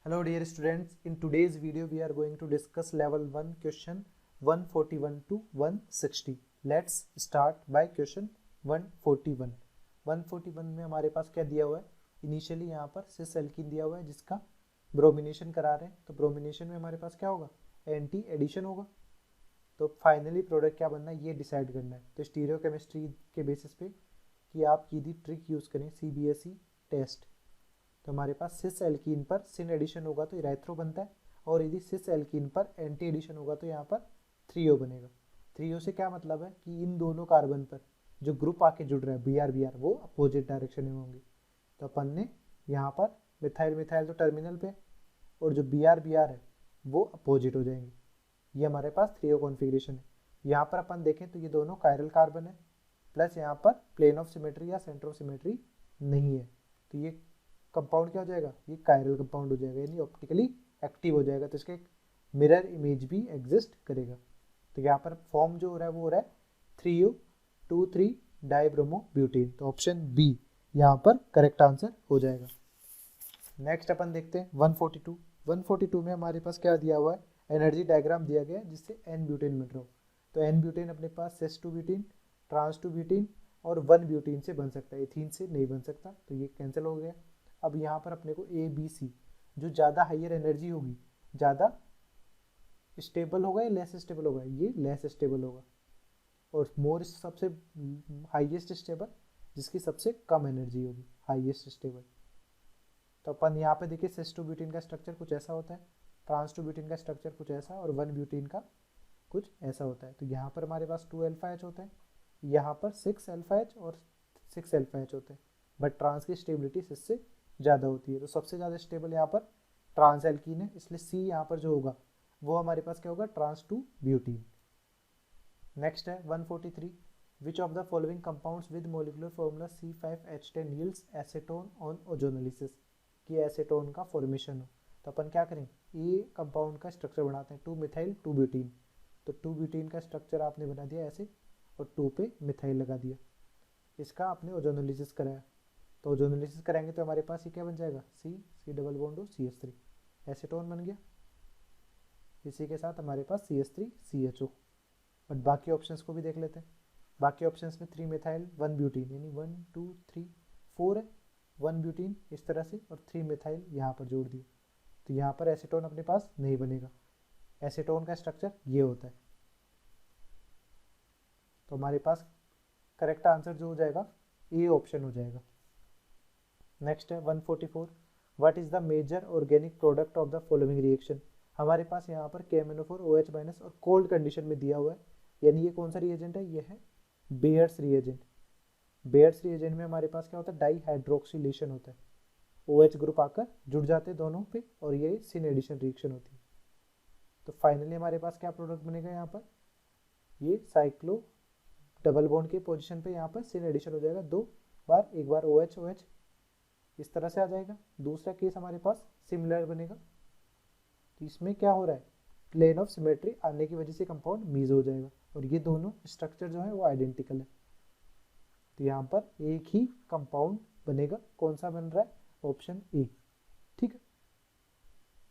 Hello dear students, in today's video we are going to discuss level 1 question 141 to 160. Let's start by question 141. 141 में हमारे पास क्या दिया हुआ है? इनिशियली यहाँ पर सिस एल्कीन दिया हुआ है जिसका ब्रोमिनेशन करा रहे हैं, तो ब्रोमिनेशन में हमारे पास क्या होगा? एंटी एडिशन होगा। तो फाइनली प्रोडक्ट क्या बनना है ये डिसाइड करना है। तो स्टीरियो केमिस्ट्री के बेसिस पे कि आप यदि ट्रिक यूज़ करें CBSE टेस्ट, तो हमारे पास सिस एल्कीन पर सिन एडिशन होगा तो इराइथ्रो बनता है, और यदि सिस एल्कीन पर एंटी एडिशन होगा तो यहाँ पर 3O बनेगा। 3O से क्या मतलब है कि इन दोनों कार्बन पर जो ग्रुप आके जुड़ रहा है BR वो अपोजिट डायरेक्शन में होंगे। तो अपन ने यहाँ पर मिथाइल मिथाइल तो टर्मिनल पे, और जो BR है वो अपोजिट हो जाएंगे। ये हमारे पास 3O कॉन्फ़िगरेशन है। यहाँ पर अपन देखें तो ये दोनों कायरल कार्बन है, प्लस यहाँ पर प्लेन ऑफ सिमेट्री या सेंटर ऑफ सिमेट्री नहीं है, तो ये कंपाउंड क्या हो जाएगा? ये कायरल कंपाउंड हो जाएगा, यानी ऑप्टिकली एक्टिव हो जाएगा, तो इसका एक मिरर इमेज भी एग्जिस्ट करेगा। तो यहाँ पर फॉर्म जो हो रहा है वो हो रहा है 3U23 डाइब्रोमोब्यूटेन, तो ऑप्शन बी यहाँ पर करेक्ट आंसर हो जाएगा। नेक्स्ट अपन देखते हैं 142। 142 में हमारे पास क्या दिया हुआ है? एनर्जी डायग्राम दिया गया है जिससे एन ब्यूटेन मिल रहा हो। तो एन ब्यूटेन अपने पास cis two butane, trans two butane और 1 ब्यूटेन से बन सकता है, एथीन से नहीं बन सकता, तो ये कैंसिल हो गया। अब यहाँ पर अपने को ABC जो ज़्यादा हाइयर एनर्जी होगी, ज़्यादा स्टेबल होगा या लेस स्टेबल होगा? ये लेस स्टेबल होगा। और मोर सबसे हाईएस्ट स्टेबल जिसकी सबसे कम एनर्जी होगी, हाईएस्ट स्टेबल। तो अपन यहाँ पे देखिए सिस टू ब्यूटेन का स्ट्रक्चर कुछ ऐसा होता है, ट्रांस टू ब्यूटेन का स्ट्रक्चर कुछ ऐसा, और 1 ब्यूटेन का कुछ ऐसा होता है। तो यहाँ पर हमारे पास 2 अल्फा एच होता है, यहाँ पर 6 अल्फा एच और 6 अल्फा एच होते हैं, बट ट्रांस की स्टेबिलिटी इससे ज़्यादा होती है। तो सबसे ज़्यादा स्टेबल यहाँ पर ट्रांस एल्कीन है, इसलिए C यहाँ पर जो होगा वो हमारे पास क्या होगा? Trans to butene. नेक्स्ट है 143। Which of the following compounds with molecular formula C5H10 yields acetone on ozonolysis, कि एसीटोन का फॉर्मेशन हो। तो अपन क्या करें? ए कंपाउंड का स्ट्रक्चर बनाते हैं, 2 मिथाइल 2 ब्यूटीन। तो 2 ब्यूटीन का स्ट्रक्चर आपने बना दिया ऐसे, और 2 पे मिथाइल लगा दिया, इसका आपने ओजोनोलिसिस कराया। तो ओजोनोलिसिस कराएंगे तो हमारे पास ये क्या बन जाएगा? C डबल बॉन्ड हो CH3, एसीटोन बन गया। इसी के साथ हमारे पास CH3CHO। बट बाकी ऑप्शंस को भी देख लेते हैं। बाकी ऑप्शंस में 3 मिथाइल 1 ब्यूटीन, यानी 1 2 3 4 है, 1 ब्यूटीन इस तरह से और 3 मिथाइल यहाँ पर जोड़ दिए, तो यहाँ पर एसीटोन अपने पास नहीं बनेगा। एसीटोन का स्ट्रक्चर ये होता है। तो हमारे पास करेक्ट आंसर जो हो जाएगा ए ऑप्शन हो जाएगा। नेक्स्ट है 144। What is the major organic product of the following reaction? हमारे पास यहाँ पर KMnO4 OH- और कोल्ड कंडीशन में दिया हुआ है, यानी ये कौन सा रिएजेंट है? ये है बेयर्स रिएजेंट। बेयर्स रिएजेंट में हमारे पास क्या होता है? डाई हाइड्रोक्सिलेशन होता है, OH ग्रुप आकर जुड़ जाते हैं दोनों पे, और ये सिन एडिशन रिएक्शन होती है। तो फाइनली हमारे पास क्या प्रोडक्ट बनेगा? यहाँ पर ये साइक्लो डबल बॉन्ड के पोजीशन पे यहाँ पर सिन एडिशन हो जाएगा, 2 बार, एक बार OH OH इस तरह से आ जाएगा। दूसरा केस हमारे पास सिमिलर बनेगा, तो इसमें क्या हो रहा है? प्लेन ऑफ सिमेट्री आने की वजह से कंपाउंड मीज हो जाएगा, और ये दोनों स्ट्रक्चर जो है वो आइडेंटिकल है, तो यहाँ पर एक ही कंपाउंड बनेगा। कौन सा बन रहा है? Option A. ठीक है।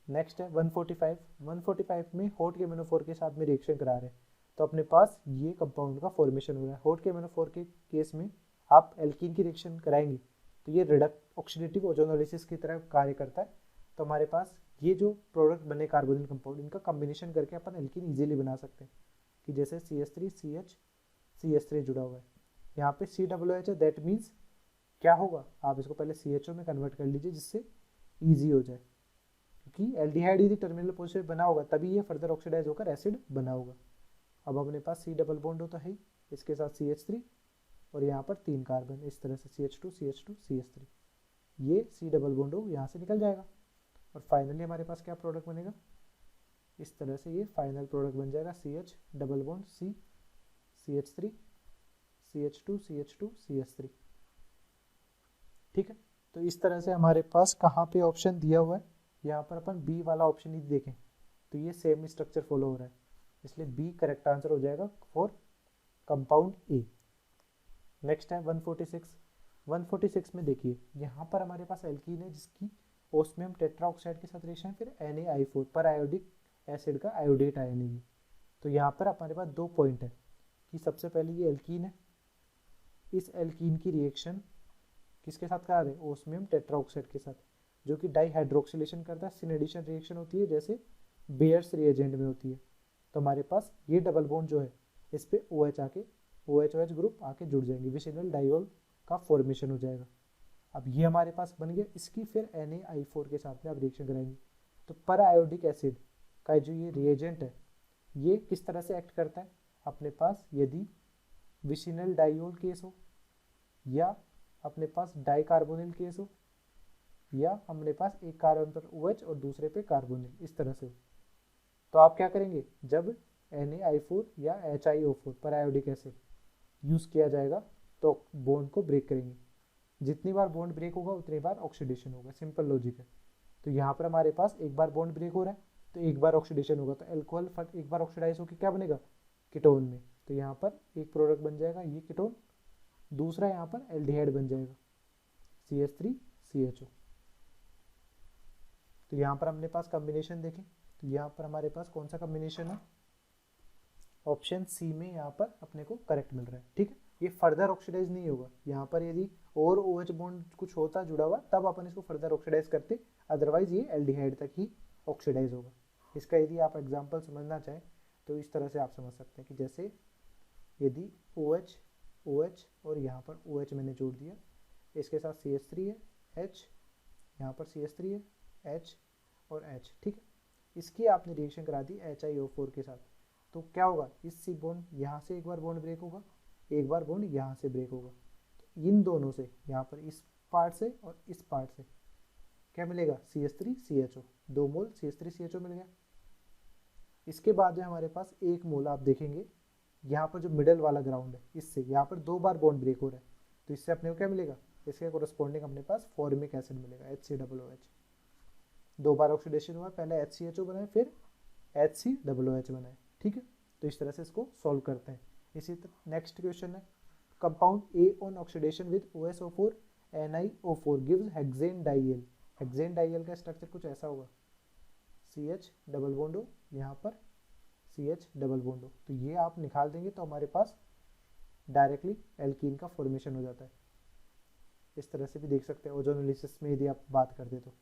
नेक्स्ट है 145। 145 में हॉट KMnO4 के साथ में रिएक्शन करा रहे हैं, तो अपने पास ये कंपाउंड का फॉर्मेशन हो रहा है। हॉट KMnO4 के केस में आप एल्कीन की रिएक्शन कराएंगे तो ये रिडक्ट ऑक्सीडेटिव ओजोनोलिसिस की तरह कार्य करता है। तो हमारे पास ये जो प्रोडक्ट बने कार्बोनिल कंपाउंड, इनका कॉम्बिनेशन करके अपन एल्कीन इजीली बना सकते हैं, कि जैसे CH3CH CH3 जुड़ा हुआ है, यहाँ पे COOH है, दैट मीन्स क्या होगा? आप इसको पहले CHO में कन्वर्ट कर लीजिए जिससे ईजी हो जाए, क्योंकि एल्डिहाइड यदि टर्मिनल पोजीशन बना होगा तभी ये फर्दर ऑक्सीडाइज होकर एसिड बना होगा। अब अपने पास C डबल बॉन्ड हो तो है, इसके साथ CH3 और यहाँ पर 3 कार्बन, इस तरह से CH2 CH2 CH3, ये C डबल बॉन्ड हो यहाँ से निकल जाएगा, और फाइनली हमारे पास क्या प्रोडक्ट बनेगा? इस तरह से ये फाइनल प्रोडक्ट बन जाएगा CH double bond C CH3 CH2 CH2 CH3। ठीक है। तो इस तरह से हमारे पास कहाँ पे ऑप्शन दिया हुआ है? यहाँ पर अपन बी वाला ऑप्शन ही देखें तो ये सेम स्ट्रक्चर फॉलो हो रहा है, इसलिए बी करेक्ट आंसर हो जाएगा फॉर कंपाउंड ए। नेक्स्ट है 146। 146 में देखिए यहाँ पर हमारे पास एल्कीन है जिसकी ओस्मियम टेट्राऑक्साइड के साथ रिएक्शन है, फिर Na2 पर आयोडिक एसिड का आयोडेट आयन है ये। तो यहाँ पर हमारे पास दो पॉइंट है कि सबसे पहले ये एल्कीन है, इस एल्कीन की रिएक्शन किसके साथ करा रहे हैं, ओस्मियम टेट्राऑक्साइड के साथ, जो कि डाईहाइड्रोक्सिलेशन करता है, सिनेडिशन रिएक्शन होती है जैसे बेयर्स रिएजेंट में होती है। तो हमारे पास ये डबल बॉन्ड जो है इस पे OH आके OH ग्रुप आके जुड़ जाएंगे, विसिनल डाइऑल का फॉर्मेशन हो जाएगा। अब ये हमारे पास बन गया, इसकी फिर Na2 के साथ में आप रिएक्शन कराएंगे। तो पर आयोडिक एसिड का जो ये रिएजेंट है ये किस तरह से एक्ट करता है, अपने पास यदि विसिनल डाइऑल केस हो या अपने पास डाइकार्बोनिल केस हो या अपने पास एक कार्बन पर OH और दूसरे पे कार्बोनिल, इस तरह से हो, तो आप क्या करेंगे, जब Na2 या HiO4 पर आयोडिक एसिड यूज़ किया जाएगा तो बॉन्ड को ब्रेक करेंगे। जितनी बार बॉन्ड ब्रेक होगा उतनी बार ऑक्सीडेशन होगा, सिंपल लॉजिक है। तो यहाँ पर हमारे पास एक बार बॉन्ड ब्रेक हो रहा है तो एक बार ऑक्सीडेशन होगा, तो अल्कोहल एक बार ऑक्सीडाइज होकर क्या बनेगा, कीटोन में। तो यहाँ पर एक प्रोडक्ट बन जाएगा ये कीटोन, दूसरा यहाँ पर एल्डिहाइड बन जाएगा CH3CHO। तो यहाँ पर हमने पास कॉम्बिनेशन देखें, तो यहाँ पर हमारे पास कौन सा कॉम्बिनेशन है, ऑप्शन सी में यहाँ पर अपने को करेक्ट मिल रहा है। ठीक है, ये फर्दर ऑक्सीडाइज नहीं होगा, यहाँ पर यदि और OH बॉन्ड कुछ होता जुड़ा हुआ तब अपन इसको फर्दर ऑक्सीडाइज करते, अदरवाइज ये एल्डिहाइड तक ही ऑक्सीडाइज होगा। इसका यदि आप एग्जांपल समझना चाहें तो इस तरह से आप समझ सकते हैं कि जैसे यदि OH और यहाँ पर OH मैंने जोड़ दिया, इसके साथ CH3 है, H यहाँ पर CH3 है, H और H। ठीक है, इसकी आपने रिएक्शन करा दी HiO4 के साथ, तो क्या होगा, इस बॉन्ड यहाँ से एक बार बॉन्ड ब्रेक होगा, एक बार बॉन्ड यहाँ से ब्रेक होगा। तो इन दोनों से यहाँ पर इस पार्ट से और इस पार्ट से क्या मिलेगा, CH3CHO, 2 मोल CH3CHO मिल गया। इसके बाद जो हमारे पास 1 मोल आप देखेंगे यहाँ पर जो मिडल वाला ग्राउंड है, इससे यहाँ पर 2 बार बॉन्ड ब्रेक हो रहा है, तो इससे अपने को क्या मिलेगा, इसके कोरस्पॉन्डिंग अपने पास फॉर्मिक एसिड मिलेगा HCOOH। 2 बार ऑक्सीडेशन हुआ, पहले HCHO बनाए फिर HCOOH बनाए। ठीक है, तो इस तरह से इसको सॉल्व करते हैं। इसी तरह नेक्स्ट क्वेश्चन है, compound A on oxidation with OSO4 NiO4 gives hexane dial. Hexane dial का स्ट्रक्चर कुछ ऐसा होगा, CH डबल बॉन्ड O, यहाँ पर CH डबल बॉन्ड O। तो ये आप निकाल देंगे तो हमारे पास डायरेक्टली एल्कीन का फॉर्मेशन हो जाता है। इस तरह से भी देख सकते हैं ओजोनोलिसिस में यदि आप बात करते तो,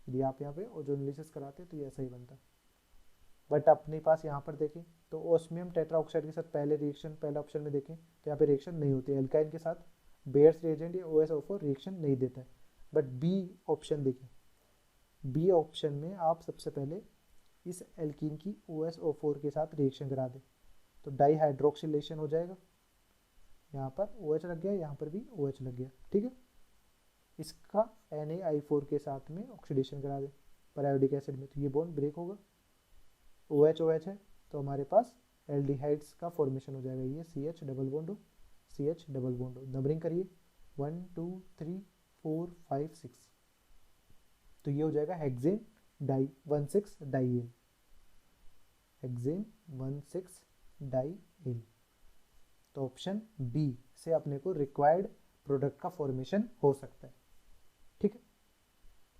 यदि आप यहाँ पे ओजोनोलिसिस कराते तो ये ऐसा ही बनता। बट अपने पास यहाँ पर देखें तो ओस्मियम टेट्राऑक्साइड के साथ पहले रिएक्शन, पहला ऑप्शन में देखें तो यहाँ पे रिएक्शन नहीं होती है, एल्काइन के साथ बेयर्स रिएजेंट या OSO4 रिएक्शन नहीं देता है। बट बी ऑप्शन देखें, बी ऑप्शन में आप सबसे पहले इस एल्कीन की OSO4 के साथ रिएक्शन करा दें तो डाईहाइड्रोक्सिलेशन हो जाएगा, यहाँ पर OH लग गया, यहाँ पर भी OH लग गया। ठीक है, इसका Na2 के साथ में ऑक्सीडेशन करा दें पैरायोडिक एसिड में, तो ये बॉन्ड ब्रेक होगा, OH है तो हमारे पास एल्डिहाइड्स का फॉर्मेशन हो जाएगा, ये CH डबल बॉन्ड हो, CH डबल बॉन्ड हो। नंबरिंग करिए 1 2 3 4 5 6, तो ये हो जाएगा हेक्सेन 16 डाइल, हेक्सेन 16 डाइल। तो ऑप्शन बी से अपने को रिक्वायर्ड प्रोडक्ट का फॉर्मेशन हो सकता है। ठीक है,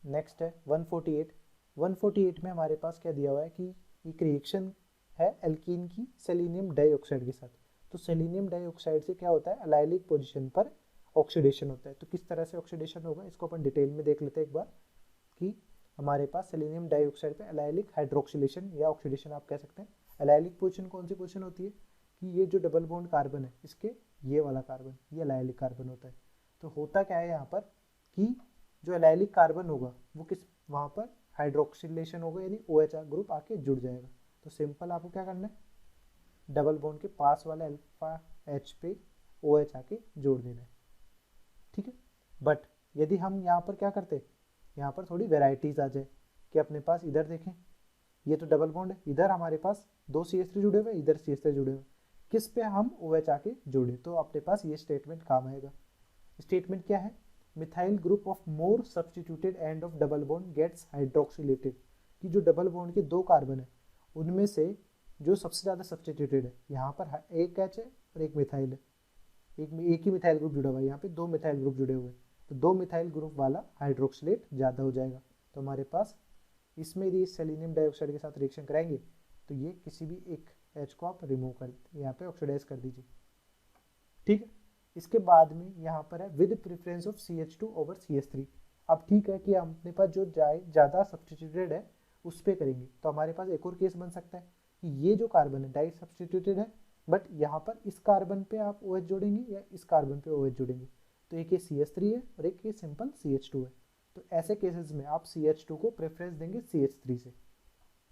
नेक्स्ट है 148 में हमारे पास क्या दिया हुआ है कि एक रिएक्शन है एल्कीन की सेलेनियम डाइऑक्साइड के साथ। तो सेलेनियम डाइऑक्साइड से क्या होता है, अलाइलिक पोजीशन पर ऑक्सीडेशन होता है। तो किस तरह से ऑक्सीडेशन होगा इसको अपन डिटेल में देख लेते हैं एक बार, कि हमारे पास सेलेनियम डाइऑक्साइड पे अलाइलिक हाइड्रोक्सिलेशन या ऑक्सीडेशन आप कह सकते हैं। अलाइलिक पोजीशन कौन सी पोजीशन होती है कि ये जो डबल बॉन्ड कार्बन है इसके ये वाला कार्बन, ये अलाइलिक कार्बन होता है। तो होता क्या है यहाँ पर कि जो अलाइलिक कार्बन होगा वो किस, वहाँ पर हाइड्रोक्सिलेशन होगा, यानी OH ग्रुप आके जुड़ जाएगा। तो सिंपल आपको क्या करना है, डबल बॉन्ड के पास वाला अल्फा H पे OH आके जोड़ देना है। ठीक है, बट यदि हम यहाँ पर क्या करते, यहाँ पर थोड़ी वेराइटीज आ जाए कि अपने पास इधर देखें ये तो डबल बॉन्ड है, इधर हमारे पास 2 CH3 जुड़े हुए, इधर CH3 जुड़े हुए, किस पे हम OH आके जोड़े, तो अपने पास ये स्टेटमेंट काम आएगा। स्टेटमेंट क्या है, methyl group of more substituted end of double bond gets hydroxylated, कि जो डबल बॉन्ड के 2 कार्बन है उनमें से जो सबसे ज़्यादा सब्सटीट्यूटेड है, यहाँ पर एक H है और एक मिथाइल है, एक ही मिथाइल ग्रुप जुड़ा हुआ है, यहाँ पे 2 मिथाइल ग्रुप जुड़े हुए हैं, तो 2 मिथाइल ग्रुप वाला हाइड्रोक्सिलेट ज़्यादा हो जाएगा। तो हमारे पास इसमें यदि सेलेनियम डाइऑक्साइड के साथ रिएक्शन कराएंगे तो ये किसी भी एक H को आप रिमूव कर यहाँ पे ऑक्सीडाइज कर दीजिए। ठीक है, इसके बाद में यहाँ पर है with preference of CH2 over CH3। अब ठीक है कि अपने पास जो ज़्यादा सब्स्टिट्यूटेड है उस पर करेंगे, तो हमारे पास एक और केस बन सकता है कि ये जो कार्बन है डाई सब्स्टिट्यूटेड है, बट यहाँ पर इस कार्बन पे आप OH जोड़ेंगे या इस कार्बन पे OH जोड़ेंगे, तो एक ये CH3 है और एक ये सिंपल CH2 है। तो ऐसे केसेस में आप CH2 को प्रेफरेंस देंगे CH3 से।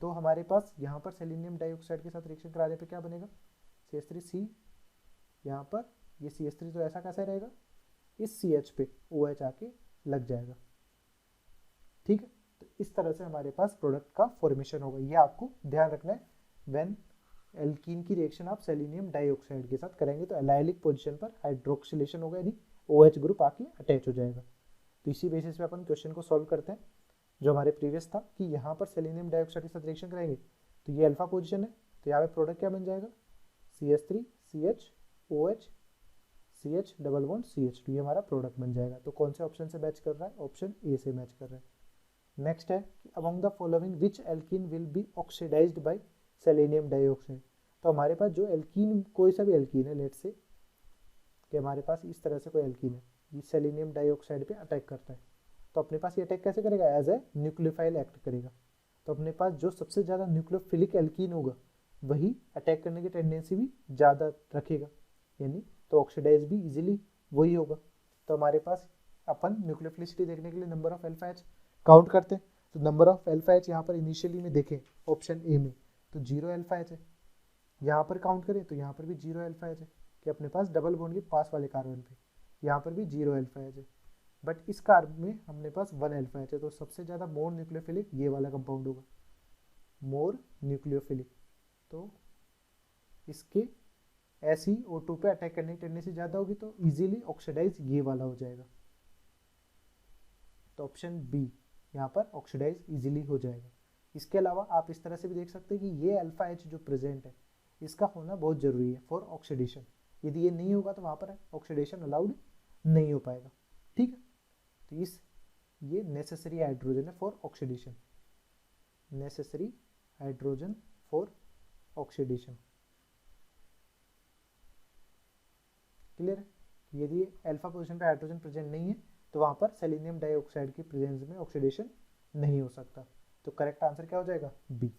तो हमारे पास यहाँ पर सेलेनियम डाइऑक्साइड के साथ रिएक्शन कराने पे क्या बनेगा, CH3C, यहाँ पर ये CH3 तो ऐसा कैसे रहेगा, इस CH पे OH आके लग जाएगा। ठीक है, तो इस तरह से हमारे पास प्रोडक्ट का फॉर्मेशन होगा। ये आपको ध्यान रखना है, व्हेन एल्कीन की रिएक्शन आप सेलेनियम डाइऑक्साइड के साथ करेंगे तो एलाइलिक पोजीशन पर हाइड्रोक्सिलेशन होगा, यानी OH ग्रुप आके अटैच हो जाएगा। तो इसी बेसिस पे अपन क्वेश्चन को सॉल्व करते हैं जो हमारे प्रीवियस था कि यहाँ पर सेलेनियम डाइऑक्साइड के साथ रिएक्शन कराएंगे तो ये अल्फा पोजीशन है, तो यहाँ पे प्रोडक्ट क्या बन जाएगा, CH3 CH OH CH double bond CH2, ये हमारा प्रोडक्ट बन जाएगा। तो कौन से ऑप्शन से मैच कर रहा है, ऑप्शन ए से मैच कर रहा है। नेक्स्ट है कि among the following which alkene will be oxidised by selenium dioxide. तो हमारे पास जो एल्कीन, कोई सा भी एल्कीन है, लेट से कि हमारे पास इस तरह से कोई एल्कीन है, ये सेलेनियम डाइऑक्साइड पे अटैक करता है, तो अपने पास ये अटैक कैसे करेगा, एज ए न्यूक्लियोफाइल एक्ट करेगा। तो अपने पास जो सबसे ज़्यादा न्यूक्लियोफिलिक एल्कीन होगा वही अटैक करने की टेंडेंसी भी ज़्यादा रखेगा, यानी तो ऑक्सीडाइज भी इजीली वही होगा। तो हमारे पास अपन न्यूक्लियोफिलिसिटी देखने के लिए number of alpha H count करते हैं, तो नंबर ऑफ अल्फा एच यहाँ पर इनिशियली में देखें ऑप्शन ए में तो 0 अल्फा एच है, यहाँ पर काउंट करें तो यहाँ पर भी 0 अल्फा एच है कि अपने पास डबल बॉन्ड के पास वाले कार्बन पे, यहाँ पर भी 0 अल्फा एच है, बट इस कार्बन में हमने पास 1 अल्फा एच है, तो सबसे ज़्यादा मोर न्यूक्लियोफिलिक ये वाला कंपाउंड होगा, मोर न्यूक्लियोफिलिक। तो इसके SiO2 पे अटैक करने की टेंडेंसी ज़्यादा होगी, तो इजीली ऑक्सीडाइज ये वाला हो जाएगा। तो ऑप्शन बी यहाँ पर ऑक्सीडाइज इजीली हो जाएगा। इसके अलावा आप इस तरह से भी देख सकते हैं कि ये अल्फा एच जो प्रेजेंट है इसका होना बहुत ज़रूरी है फॉर ऑक्सीडेशन, यदि ये नहीं होगा तो वहाँ पर ऑक्सीडेशन अलाउड नहीं हो पाएगा। ठीक है, तो ये नेसेसरी हाइड्रोजन है for oxidation, necessary hydrogen for oxidation. Clear है, यदि अल्फा पोजीशन पे हाइड्रोजन प्रेजेंट नहीं है तो वहाँ पर सेलेनियम डाइऑक्साइड की प्रेजेंस में ऑक्सीडेशन नहीं हो सकता। तो करेक्ट आंसर क्या हो जाएगा, बी।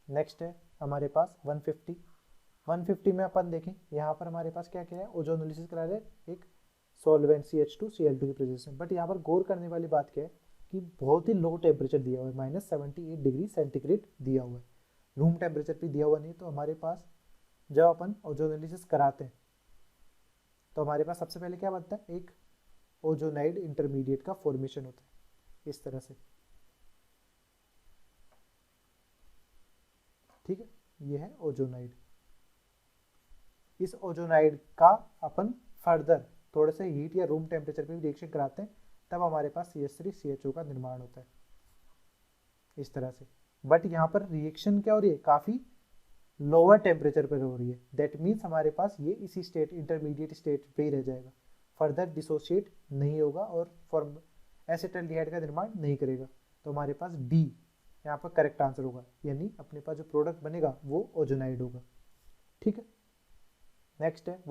नेक्स्ट है हमारे पास 150 में अपन देखें यहाँ पर हमारे पास क्या क्या है, ओजोनोलिसिस करा रहे एक सॉल्वेंट CH2Cl2 की प्रेजेंस में, बट यहाँ पर गौर करने वाली बात क्या है कि बहुत ही लो टेम्परेचर दिया हुआ है, -78 डिग्री सेंटीग्रेड दिया हुआ है, रूम टेम्परेचर भी दिया हुआ नहीं। तो हमारे पास जब अपन ओजोनोलिसिस कराते हैं तो हमारे पास सबसे पहले क्या बनता है, एक ओजोनाइड इंटरमीडिएट का फॉर्मेशन होता है इस तरह से। ठीक है, ये है ओजोनाइड। इस ओजोनाइड का अपन फर्दर थोड़े से हीट या रूम टेम्परेचर पे भी रिएक्शन कराते हैं, तब हमारे पास CH3CHO का निर्माण होता है इस तरह से। बट यहाँ पर रिएक्शन क्या हो रही है, काफ़ी लोअर टेम्परेचर पर हो रही है, दैट मीन्स हमारे पास ये इसी स्टेट इंटरमीडिएट स्टेट पे ही रह जाएगा, फर्दर डिसोशिएट नहीं होगा और फॉर्म एसिटाल्डिहाइड का निर्माण नहीं करेगा। तो हमारे पास डी यहाँ पर करेक्ट आंसर होगा, यानी अपने पास जो प्रोडक्ट बनेगा वो ओजोनाइड होगा। ठीक है, नेक्स्ट है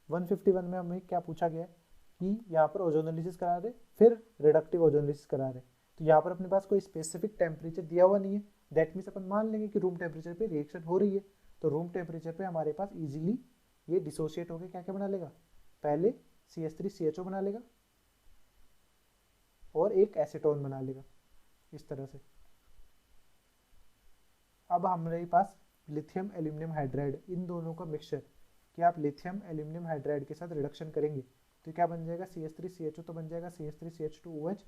151 में हमें क्या पूछा गया है कि यहाँ पर ओजोनोलिसिस करा रहे फिर रिडक्टिव ओजोनोलिसिस करा रहे, तो यहाँ पर अपने पास कोई स्पेसिफिक टेम्परेचर दिया हुआ नहीं है, दैट मीन्स अपन मान लेंगे कि रूम टेम्परेचर पे रिएक्शन हो रही है, तो रूम टेम्परेचर पे हमारे पास इजीली ये डिसोशिएट होकर क्या क्या बना लेगा, पहले CH3CHO बना लेगा और एक एसीटोन बना लेगा इस तरह से। अब हमारे पास लिथियम एल्यूमिनियम हाइड्राइड, इन दोनों का मिक्सचर कि आप लिथियम एल्यूमिनियम हाइड्राइड के साथ रिडक्शन करेंगे तो क्या बन जाएगा, CH3CHO तो बन जाएगा CH3CH2OH,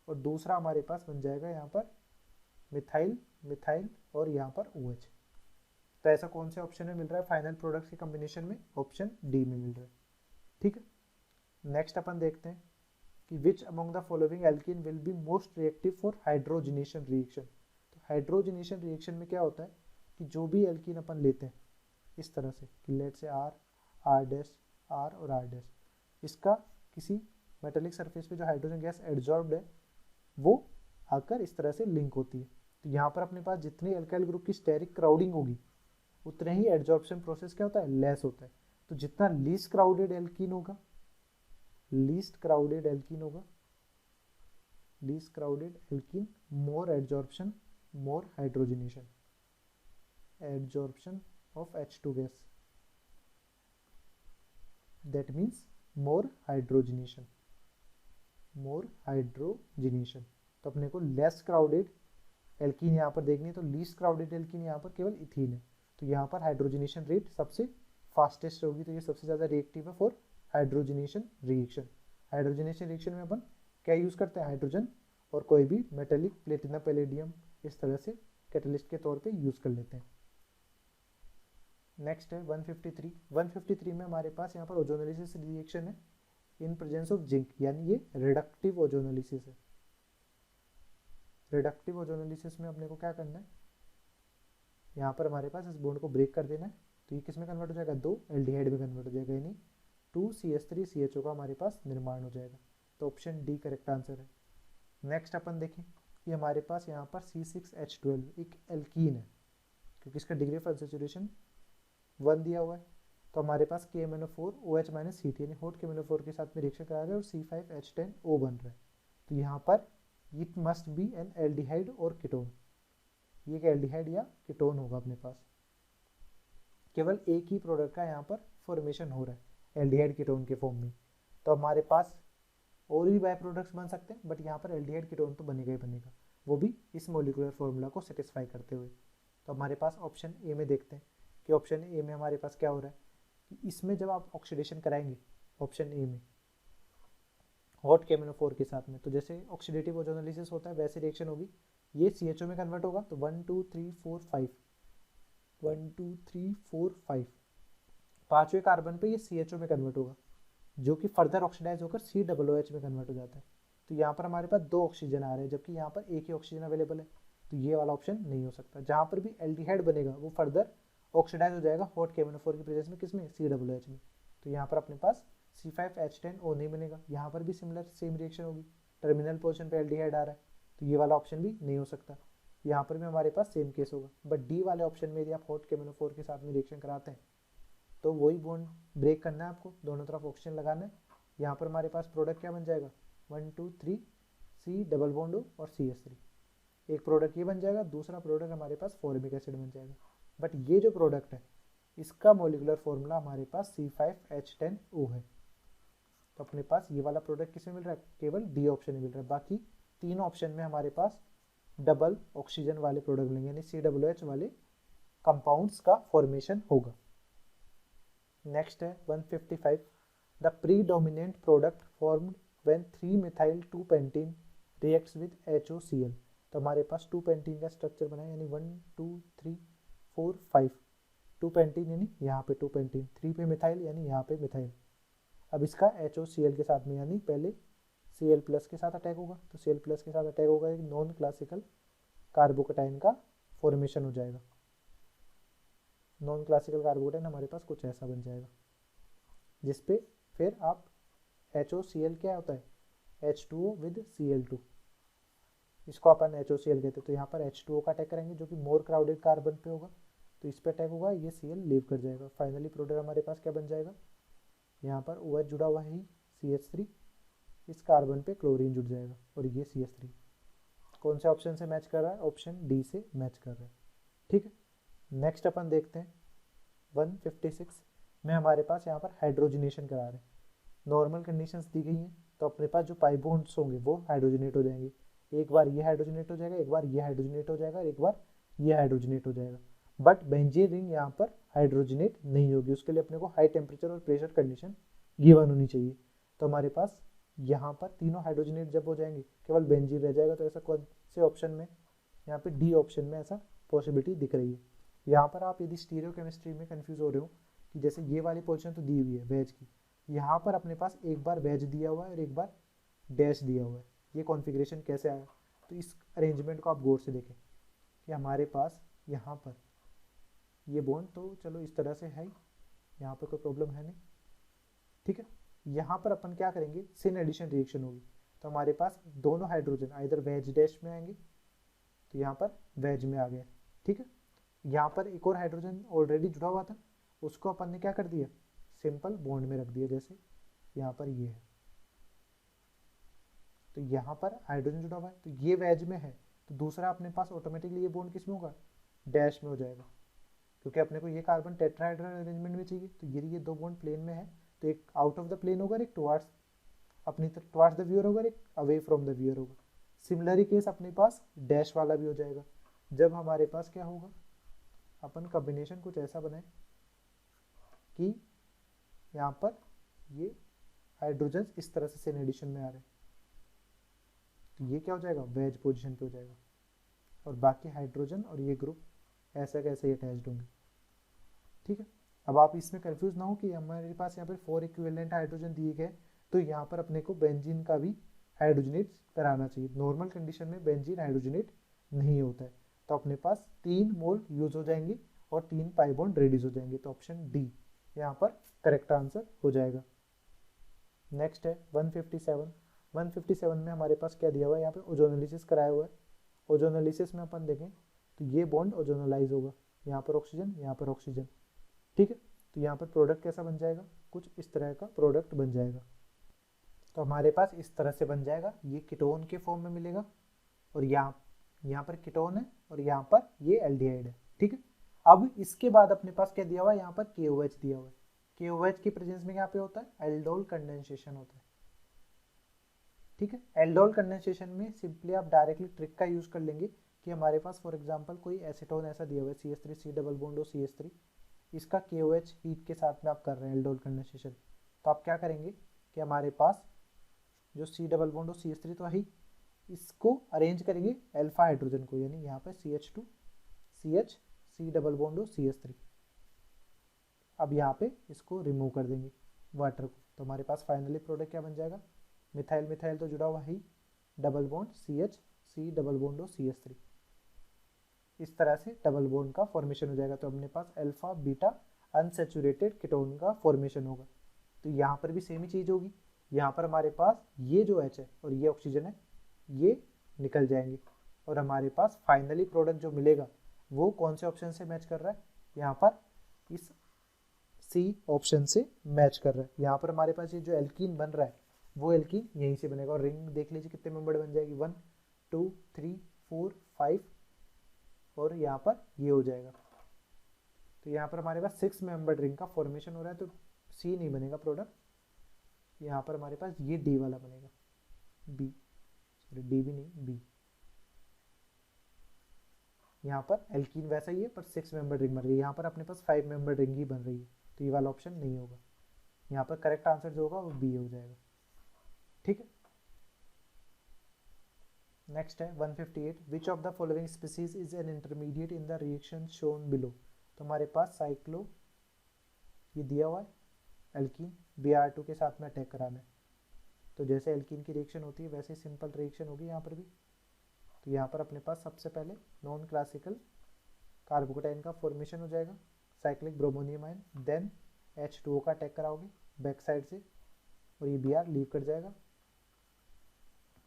और दूसरा हमारे पास बन जाएगा यहाँ पर मिथाइल और यहाँ पर OH। तो ऐसा कौन से ऑप्शन में मिल रहा है फाइनल प्रोडक्ट्स के कॉम्बिनेशन में, ऑप्शन डी में मिल रहा है। ठीक है, नेक्स्ट अपन देखते हैं कि which among the following alkene will be most reactive for hydrogenation reaction. तो हाइड्रोजनेशन रिएक्शन में क्या होता है कि जो भी एल्कीन अपन लेते हैं इस तरह से कि लेट से R डैश R और R डैश, इसका किसी मेटेलिक सरफेस पे जो हाइड्रोजन गैस एड्जॉर्ब्ड है वो आकर इस तरह से लिंक होती है। तो यहाँ पर अपने पास जितनी एल्काइल ग्रुप की स्टेरिक क्राउडिंग होगी उतने ही एडजॉर्प्शन प्रोसेस क्या होता है, लेस होता है। तो जितना लीस्ट क्राउडेड एल्कीन होगा, लीस्ट क्राउडेड एल्कीन होगा, least crowded alkene, more adsorption, more hydrogenation, adsorption of H2 gas, that means more hydrogenation, more hydrogenation. तो अपने को लेस क्राउडेड एल्कीन यहाँ पर देखनी है, तो लीस्ट क्राउडेड एल्कीन यहाँ पर केवल इथीन है। तो यहाँ पर हाइड्रोजनेशन रेट सबसे फास्टेस्ट होगी, तो ये सबसे ज़्यादा रिएक्टिव है for hydrogenation reaction. Hydrogenation reaction में अपन क्या यूज़ करते हैं, हाइड्रोजन और कोई भी मेटेलिक, प्लेटिनम, पैलेडियम, इस तरह से कैटलिस्ट के तौर पे यूज़ कर लेते हैं। नेक्स्ट है 153। 153 में हमारे पास यहाँ पर ओजोनोलिसिस रिएक्शन है इन प्रेजेंस ऑफ जिंक, यानी ये रिडक्टिव ओजोनोलिसिस है। रिडक्टिव ओजोनोलिसिस में अपने को क्या करना है, यहाँ पर हमारे पास इस बॉन्ड को ब्रेक कर देना है। तो ये किस में कन्वर्ट हो जाएगा, 2 एल्डिहाइड में कन्वर्ट हो जाएगा, यानी 2CH3CHO का हमारे पास निर्माण हो जाएगा। तो ऑप्शन डी करेक्ट आंसर है। नेक्स्ट अपन देखें कि हमारे पास यहाँ पर C6H12 एक एल्कीन है, क्योंकि इसका डिग्री ऑफ अनसैचुरेशन 1 दिया हुआ है। तो हमारे पास KMnO4 OH - CT यानी हॉट KMnO4 के साथ में रिएक्शन करा रहा है और C5H10O बन रहा है। तो यहाँ पर it must be N aldehyde और कीटोन, ये एक एल्डिहाइड या कीटोन होगा अपने पास। केवल एक ही प्रोडक्ट का यहाँ पर फॉर्मेशन हो रहा है एल्डिहाइड कीटोन के फॉर्म में। तो हमारे पास और भी बाय प्रोडक्ट्स बन सकते हैं, बट यहाँ पर एल्डिहाइड कीटोन तो बनेगा ही बनेगा, वो भी इस मॉलिक्यूलर फॉर्मूला को सेटिस्फाई करते हुए। तो हमारे पास ऑप्शन ए में देखते हैं कि ऑप्शन ए में हमारे पास क्या हो रहा है कि इसमें जब आप ऑक्सीडेशन कराएंगे ऑप्शन ए में हॉट KMnO4 के साथ में, तो जैसे ऑक्सीडेटिव ओजोनोलिसिस होता है वैसे रिएक्शन होगी, ये CHO में कन्वर्ट होगा। तो 1 2 3 4 5 1 2 3 4 5 पांचवें कार्बन पे ये CHO में कन्वर्ट होगा, जो कि फर्दर ऑक्सीडाइज होकर COOH में कन्वर्ट हो जाता है। तो यहाँ पर हमारे पास 2 ऑक्सीजन आ रहे हैं, जबकि यहाँ पर एक ही ऑक्सीजन अवेलेबल है। तो ये वाला ऑप्शन नहीं हो सकता। जहाँ पर भी एल्डिहाइड बनेगा वो फर्दर ऑक्सीडाइज हो जाएगा हॉट KMnO4 की प्रेजेंस में, किसमें, COOH में। तो यहाँ पर अपने पास C5H10O नहीं बनेगा। यहाँ पर भी सिमिलर सेम रिएक्शन होगी, टर्मिनल पोजीशन पे एल्डिहाइड आ रहा है, तो ये वाला ऑप्शन भी नहीं हो सकता। यहाँ पर भी हमारे पास सेम केस होगा। बट डी वाले ऑप्शन में यदि आप हॉट KMnO4 के साथ में रिएक्शन कराते हैं तो वही बॉन्ड ब्रेक करना है आपको, दोनों तरफ ऑक्सीजन लगाना है। यहाँ पर हमारे पास प्रोडक्ट क्या बन जाएगा, 1 2 3 C डबल बॉन्ड O और CH3। एक प्रोडक्ट ये बन जाएगा, दूसरा प्रोडक्ट हमारे पास फॉर्मिक एसिड बन जाएगा। बट ये जो प्रोडक्ट है इसका मॉलिक्यूलर फॉर्मूला हमारे पास C5H10O है। तो अपने पास ये वाला प्रोडक्ट किसमें मिल रहा है, केवल डी ऑप्शन में मिल रहा है। बाकी तीनों ऑप्शन में हमारे पास डबल ऑक्सीजन वाले प्रोडक्ट मिलेंगे, यानी COOH वाले कंपाउंड्स का फॉर्मेशन होगा। नेक्स्ट है 155। The predominant product formed when 3-methyl 2-pentene reacts with HOCl। तो हमारे पास 2-pentene का स्ट्रक्चर बना है, यानी 1 2 3 4 5 2-pentene, यानी यहाँ पे 2-pentene, 3 पे मिथाइल यानी यहाँ पे मिथाइल। अब इसका HOCl के साथ में, यानी पहले Cl+ के साथ अटैक होगा, तो Cl+ के साथ अटैक होगा, एक नॉन क्लासिकल कार्बोकेटाइन का फॉर्मेशन हो जाएगा। नॉन क्लासिकल कार्बोकेटाइन हमारे पास कुछ ऐसा बन जाएगा, जिसपे फिर आप HOCl क्या होता है, H2O विद Cl2, इसको अपन HOCl कहते हैं। तो यहाँ पर H2O का अटैक करेंगे जो कि मोर क्राउडेड कार्बन पे होगा, तो इस पे अटैक होगा, ये Cl लीव कर जाएगा। फाइनली प्रोडक्ट हमारे पास क्या बन जाएगा, यहाँ पर OH जुड़ा हुआ है ही CH3, इस कार्बन पे क्लोरीन जुड़ जाएगा और ये CH3 कौन से ऑप्शन से मैच कर रहा है, ऑप्शन डी से मैच कर रहा है। ठीक है, नेक्स्ट अपन देखते हैं 156 में हमारे पास यहाँ पर हाइड्रोजनेशन करा रहे हैं। नॉर्मल कंडीशंस दी गई हैं, तो अपने पास जो पाई बॉन्ड्स होंगे वो हाइड्रोजनेट हो जाएंगे। एक बार ये हाइड्रोजनेट हो जाएगा, एक बार ये हाइड्रोजनेट हो जाएगा, एक बार ये हाइड्रोजनेट हो जाएगा। बट बेंजीन रिंग यहाँ पर हाइड्रोजनेट नहीं होगी, उसके लिए अपने को हाई टेम्परेचर और प्रेशर कंडीशन गिवन होनी चाहिए। तो हमारे पास यहाँ पर तीनों हाइड्रोजनेट जब हो जाएंगे केवल बेंजीन रह जाएगा। तो ऐसा कौन से ऑप्शन में, यहाँ पे डी ऑप्शन में ऐसा पॉसिबिलिटी दिख रही है। यहाँ पर आप यदि स्टीरियो केमिस्ट्री में कंफ्यूज हो रहे हो कि जैसे ये वाली पोजीशन तो दी हुई है वेज की, यहाँ पर अपने पास एक बार वेज दिया हुआ है और एक बार डैश दिया हुआ है, ये कॉन्फ़िगरेशन कैसे आया। तो इस अरेंजमेंट को आप गौर से देखें कि हमारे पास यहाँ पर ये बॉन्ड तो चलो इस तरह से है, यहाँ पर कोई प्रॉब्लम है नहीं। ठीक है, यहाँ पर अपन क्या करेंगे, सिन एडिशन रिएक्शन होगी। तो हमारे पास दोनों हाइड्रोजन आइदर वेज डैश में आएंगे, तो यहाँ पर वेज में आ गया, ठीक है। यहाँ पर एक और हाइड्रोजन ऑलरेडी जुड़ा हुआ था, उसको अपन ने क्या कर दिया, सिंपल बॉन्ड में रख दिया, जैसे यहाँ पर ये है, तो यहाँ पर हाइड्रोजन जुड़ा हुआ है, तो ये वेज में है, तो दूसरा अपने पास ऑटोमेटिकली ये बॉन्ड किस में होगा, डैश में हो जाएगा, क्योंकि अपने को ये कार्बन टेट्राहेड्रल अरेंजमेंट में चाहिए। तो ये दो बॉन्ड प्लेन में है, तो एक आउट ऑफ द प्लेन होगा, एक टुवार्ड्स अपनी तरफ टुवार्ड्स द व्यूअर होगा, एक अवे फ्रॉम द व्यूअर होगा। सिमिलरली केस अपने पास डैश वाला भी हो जाएगा। जब हमारे पास क्या होगा, अपन कॉम्बिनेशन कुछ ऐसा बनाए कि यहाँ पर ये हाइड्रोजन इस तरह से सेन एडिशन में आ रहे हैं, तो ये क्या हो जाएगा, वेज पोजीशन पे हो जाएगा, और बाकी हाइड्रोजन और ये ग्रुप ऐसा कैसे अटैच्ड होंगे, ठीक है। अब आप इसमें कंफ्यूज ना हो कि हमारे पास यहाँ पर 4 इक्विवेलेंट हाइड्रोजन दिए गए, तो यहाँ पर अपने को बेंजीन का भी हाइड्रोजनेट कराना चाहिए। नॉर्मल कंडीशन में बेंजीन हाइड्रोजनेट नहीं होता है, तो अपने पास 3 मोल यूज हो जाएंगे और 3 पाई बॉन्ड रेड्यूस हो जाएंगे, तो ऑप्शन डी यहाँ पर करेक्ट आंसर हो जाएगा। नेक्स्ट है 157। 157 में हमारे पास क्या दिया हुआ है, यहाँ पे ओजोनोलिसिस कराया हुआ है। ओजोनोलिसिस में अपन देखें तो ये बॉन्ड ओजोनोलाइज होगा, यहाँ पर ऑक्सीजन, यहाँ पर ऑक्सीजन, ठीक है। तो यहाँ पर प्रोडक्ट कैसा बन जाएगा, कुछ इस तरह का प्रोडक्ट बन जाएगा। तो हमारे पास इस तरह से बन जाएगा, ये कीटोन के फॉर्म में मिलेगा, और यहाँ पर कीटोन है और यहाँ पर ये एल्डिहाइड है, ठीक है। अब इसके बाद अपने पास क्या दिया हुआ है, यहाँ पर KOH दिया हुआ है। KOH की प्रेजेंस में यहाँ पे होता है एल्डोल कंडेंसेशन होता है, ठीक है। एल्डोल कंडेंसेशन में सिंपली आप डायरेक्टली ट्रिक का यूज कर लेंगे कि हमारे पास फॉर एग्जांपल कोई एसीटोन ऐसा दिया हुआ है CH3 C double bond CH3, इसका KOH हीट के साथ में आप कर रहे हैं एल्डोल कंडेंसेशन, तो आप क्या करेंगे कि हमारे पास जो C डबल बॉन्ड CH3 तो ही इसको अरेंज करेंगे अल्फा हाइड्रोजन को, यानी यहाँ पर CH2 CH C double bond CH3, अब यहाँ पे इसको रिमूव कर देंगे वाटर को, तो हमारे पास फाइनली प्रोडक्ट क्या बन जाएगा, मिथाइल मिथाइल तो जुड़ा हुआ ही, double bond CH C double bond CH3, इस तरह से डबल बॉन्ड का फॉर्मेशन हो जाएगा। तो अपने पास अल्फा बीटा अनसेचुरेटेड कीटोन का फॉर्मेशन होगा। तो यहाँ पर भी सेम ही चीज़ होगी, यहाँ पर हमारे पास ये जो H है और ये ऑक्सीजन है, ये निकल जाएंगे, और हमारे पास फाइनली प्रोडक्ट जो मिलेगा वो कौन से ऑप्शन से मैच कर रहा है, यहाँ पर इस C ऑप्शन से मैच कर रहा है। यहाँ पर हमारे पास ये जो एल्कीन बन रहा है वो एल्कीन यहीं से बनेगा, और रिंग देख लीजिए कितने मेंबर बन जाएगी, 1 2 3 4 5, और यहाँ पर ये हो जाएगा। तो यहाँ पर हमारे पास 6 मेंबर रिंग का फॉर्मेशन हो रहा है, तो C नहीं बनेगा प्रोडक्ट, यहाँ पर हमारे पास ये D वाला बनेगा, B सॉरी D भी नहीं B, यहाँ पर एल्कीन वैसा ही है पर 6 मेंबर रिंग बन रही है, यहाँ पर अपने पास 5 मेंबर रिंग ही बन रही है, तो ये वाला ऑप्शन नहीं होगा। यहाँ पर करेक्ट आंसर जो होगा वो B हो जाएगा, ठीक है। नेक्स्ट है 158, which of the following species is an intermediate in the reaction shown below. तो हमारे पास साइक्लो ये दिया हुआ है, एल्कीन Br2 के साथ में अटैक कराना है, तो जैसे एल्कीन की रिएक्शन होती है वैसे सिंपल रिएक्शन होगी यहाँ पर भी। तो यहाँ पर अपने पास सबसे पहले नॉन क्लासिकल कार्बोकेटाइन का फॉर्मेशन हो जाएगा, cyclic bromonium ion, then H2O का अटैक कराओगे बैक साइड से, और ये Br लीव कर जाएगा,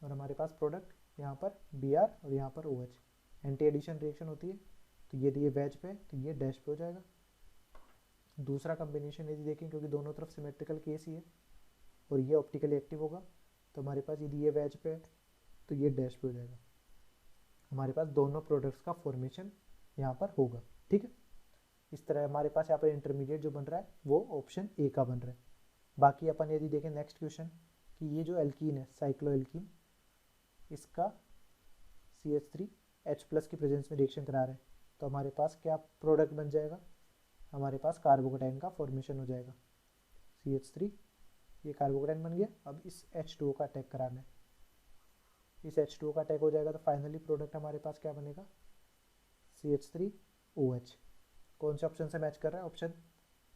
और हमारे पास प्रोडक्ट यहाँ पर Br और यहाँ पर OH, एंटी एडिशन रिएक्शन होती है, तो ये वेज पे तो ये डैश पे हो जाएगा। दूसरा कॉम्बिनेशन यदि देखें, क्योंकि दोनों तरफ सिमेट्रिकल केस ही है और ये ऑप्टिकली एक्टिव होगा, तो हमारे पास यदि ये वेज पे है तो ये डैश पे हो जाएगा। हमारे पास दोनों प्रोडक्ट्स का फॉर्मेशन यहाँ पर होगा, ठीक है। इस तरह हमारे पास यहाँ पर इंटरमीडिएट जो बन रहा है वो ऑप्शन ए का बन रहा है। बाकी अपन यदि देखें नेक्स्ट क्वेश्चन कि ये जो एल्कीन है साइक्लो एल्कीन, इसका CH3H+ की प्रेजेंस में रिएक्शन करा रहे हैं, तो हमारे पास क्या प्रोडक्ट बन जाएगा, हमारे पास कार्बोकेटाइन का फॉर्मेशन हो जाएगा, CH3 ये कार्बोकेटाइन बन गया। अब इस H2O का अटैक कराना है, इस H2O का अटैक हो जाएगा, तो फाइनली प्रोडक्ट हमारे पास क्या बनेगा, CH3OH। कौन से ऑप्शन से मैच कर रहा है, ऑप्शन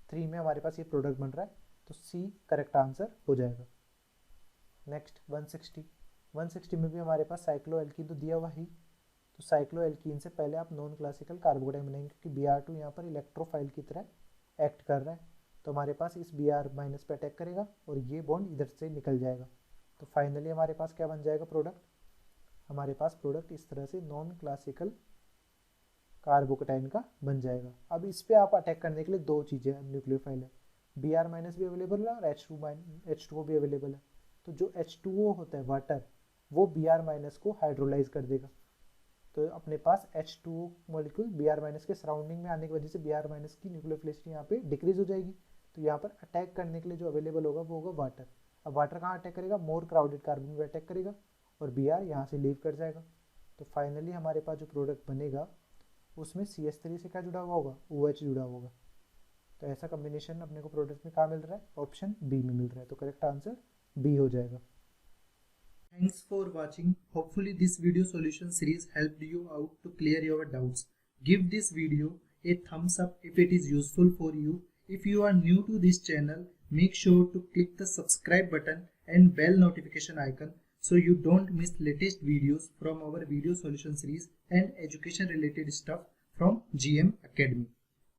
3 में हमारे पास ये प्रोडक्ट बन रहा है, तो C करेक्ट आंसर हो जाएगा। नेक्स्ट 160 में भी हमारे पास साइक्लो एल्कीन तो दिया हुआ ही, तो साइक्लो एल्कीन से पहले आप नॉन क्लासिकल कार्बोकेटाइन बनाएंगे, क्योंकि Br2 यहाँ पर इलेक्ट्रोफाइल की तरह एक्ट कर रहा है, तो हमारे पास इस Br- पे अटैक करेगा और ये बॉन्ड इधर से निकल जाएगा, तो फाइनली हमारे पास क्या बन जाएगा प्रोडक्ट, हमारे पास प्रोडक्ट इस तरह से नॉन क्लासिकल कार्बोकेटाइन का बन जाएगा। अब इस पे आप अटैक करने के लिए दो चीज़ें न्यूक्लियोफाइल है, Br- भी अवेलेबल है और H2O भी अवेलेबल है। तो जो H2O होता है वाटर, वो Br- को हाइड्रोलाइज कर देगा। तो अपने पास H2O मॉलिक्यूल Br- के सराउंडिंग में आने की वजह से Br- की न्यूक्लियोफिलिसिटी यहाँ पे डिक्रीज हो जाएगी। तो यहाँ पर अटैक करने के लिए जो अवेलेबल होगा वो होगा वाटर। अब वाटर कहाँ अटैक करेगा, मोर क्राउडेड कार्बन पे अटैक करेगा और Br यहाँ से लीव कर जाएगा। तो फाइनली हमारे पास जो प्रोडक्ट बनेगा उसमें CH3 से क्या जुड़ा हुआ होगा, OH जुड़ा होगा। तो ऐसा कॉम्बिनेशन अपने को प्रोडक्ट में कहाँ मिल रहा है, ऑप्शन बी में मिल रहा है। तो करेक्ट आंसर बी हो जाएगा। Thanks for watching. Hopefully this video solution series helped you out to clear your doubts. Give this video a thumbs up if it is useful for you. If you are new to this channel, make sure to click the subscribe button and bell notification icon so you don't miss latest videos from our video solution series and education related stuff from GM Academy.